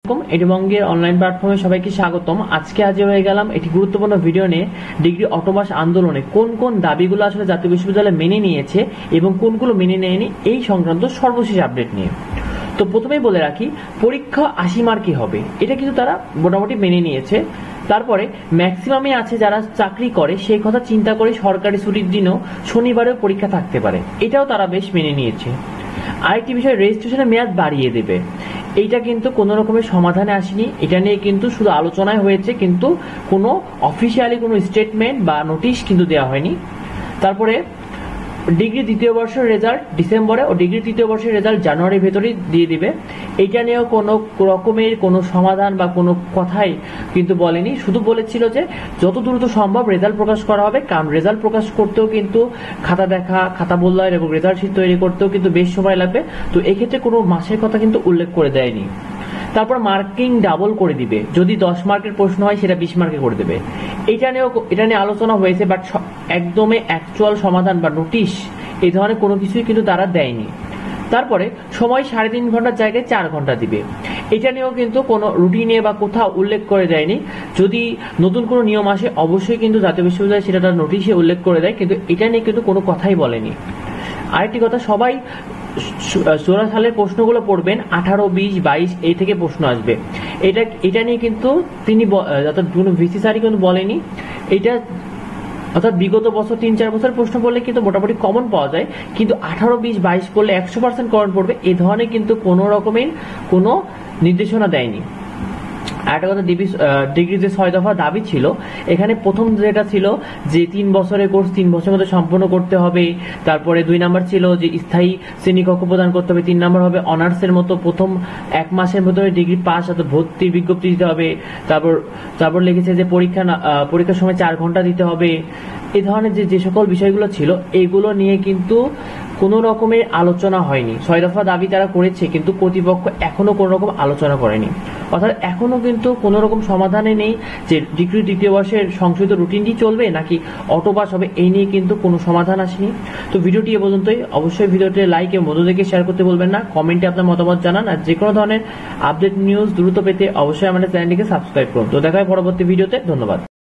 এডিবঙ্গের online প্ল্যাটফর্মে সবাইকে স্বাগতম। আজকে হাজির হয়ে গেলাম একটি গুরুত্বপূর্ণ ভিডিও নিয়ে ডিগ্রি অটোপাস আন্দোলনে কোন কোন দাবিগুলো আসলে জাতীয় বিশ্ববিদ্যালয় মেনে নিয়েছে এবং কোনগুলো মেনে নেয়নি এই সংক্রান্ত সর্বশেষ আপডেট নিয়ে। তো প্রথমেই বলে রাখি, পরীক্ষা 80 মার্কই হবে, এটা কিন্তু তারা মোটামুটি মেনে নিয়েছে। তারপরে ম্যাক্সিমামে আছে যারা চাকরি করে সেই কথা চিন্তা করে সরকারি ছুটির দিনও শনিবারেও পরীক্ষা থাকতে পারে, এটাও তারা বেশ মেনে নিয়েছে। আরেকটি বিষয়, রেজিস্ট্রেশনের মেয়াদ বাড়িয়ে দেবে, এইটা কিন্তু কোনো রকমের সমাধানে আসেনি, এটা নিয়ে কিন্তু শুধু আলোচনায় হয়েছে, কিন্তু কোনো অফিসিয়ালি কোনো স্টেটমেন্ট বা নোটিশ কিন্তু দেওয়া হয়নি। তারপরে ডিগ্রি দ্বিতীয় বর্ষের রেজাল্ট ডিসেম্বরে ও ডিগ্রি তৃতীয় বর্ষের রেজাল্ট জানুয়ারির ভেতরেই দিয়ে দিবে, এইটা নিয়েও কোনো রকমের কোনো সমাধান বা কোনো কথাই কিন্তু বলেনি। শুধু বলেছিল যে যত দ্রুত সম্ভব রেজাল্ট প্রকাশ করা হবে, কারণ রেজাল্ট প্রকাশ করতেও কিন্তু খাতা দেখা, খাতা মূল্যায়ন এবং রেজাল্ট শিট তৈরি করতেও কিন্তু বেশ সময় লাগবে। তো এক্ষেত্রে কোনো মাসের কথা কিন্তু উল্লেখ করে দেয়নি। তারপর মার্কিং ডাবল করে দিবে, যদি 10 মার্কের প্রশ্ন হয় সেটা 20 মার্কে করে দেবে, এটা নিয়ে আলোচনা হয়েছে, বাট একদমই অ্যাকচুয়াল সমাধান বা নোটিশ এই ধরনের কোনো কিছুই কিন্তু তারা দেয়নি। তারপরে সময় 3.5 ঘন্টার জায়গায় 4 ঘন্টা দিবে, এটা নিয়েও কিন্তু কোনো রুটিনে বা কোথাও উল্লেখ করে দেয়নি। যদি নতুন কোনো নিয়ম আসে অবশ্যই কিন্তু জাতীয় বিশ্ববিদ্যালয় সেটা তার নোটিশে উল্লেখ করে দেয়, কিন্তু এটা নিয়ে কিন্তু কোনো কথাই বলেনি। আরেকটি কথা, সবাই 16 সালের প্রশ্নগুলো পড়বেন, 18, 20, 22 এই থেকে প্রশ্ন আসবে, এটা নিয়ে কিন্তু তিনি অর্থাৎ কোনো ভিসি স্যারই কিন্তু বলেনি। এটা অর্থাৎ বিগত বছর 3-4 বছর প্রশ্ন পড়লে কিন্তু মোটামুটি কমন পাওয়া যায়, কিন্তু 18, 20, 22 পড়লে 100% কমন পড়বে, এ ধরনের কিন্তু কোনো রকমের কোনো নির্দেশনা দেয়নি। আরেকটা কথা, ডিগ্রি যে 6 দফা দাবি ছিল, এখানে প্রথম যেটা ছিল যে 3 বছরের কোর্স 3 বছরের মধ্যে সম্পন্ন করতে হবে। তারপরে 2 নাম্বার ছিল যে স্থায়ী শ্রেণীকক্ষ প্রদান করতে হবে। 3 নাম্বার হবে অনার্সের মতো প্রথম 1 মাসের ভিতরে ডিগ্রি পাস অর্থাৎ ভর্তির বিজ্ঞপ্তি দিতে হবে। তারপর লিখেছে যে পরীক্ষার সময় 4 ঘন্টা দিতে হবে। এই ধরনের যে সকল বিষয়গুলো ছিল এগুলো নিয়ে কিন্তু কোনো রকমের আলোচনা হয়নি। 6 দফা দাবি তারা করেছে, কিন্তু কর্তৃপক্ষ এখনো কোনো রকম আলোচনা করেনি, অর্থাৎ এখনো কিন্তু কোনো রকম সমাধানে নেই যে ডিগ্রি দ্বিতীয় বর্ষের সংশোধিত রুটিনটি চলবে নাকি অটোপাস হবে, এই নিয়ে কিন্তু কোনো সমাধান আসেনি। তো ভিডিওটি এ পর্যন্তই। অবশ্যই ভিডিওটি লাইক এবং বন্ধুদেরকে শেয়ার করতে বলবেন না, কমেন্টে আপনার মতামত জানান, আর যে কোনো ধরনের আপডেট নিউজ দ্রুত পেতে অবশ্যই আমাদের চ্যানেলটিকে সাবস্ক্রাইব করুন। তো দেখা হয় পরবর্তী ভিডিওতে, ধন্যবাদ।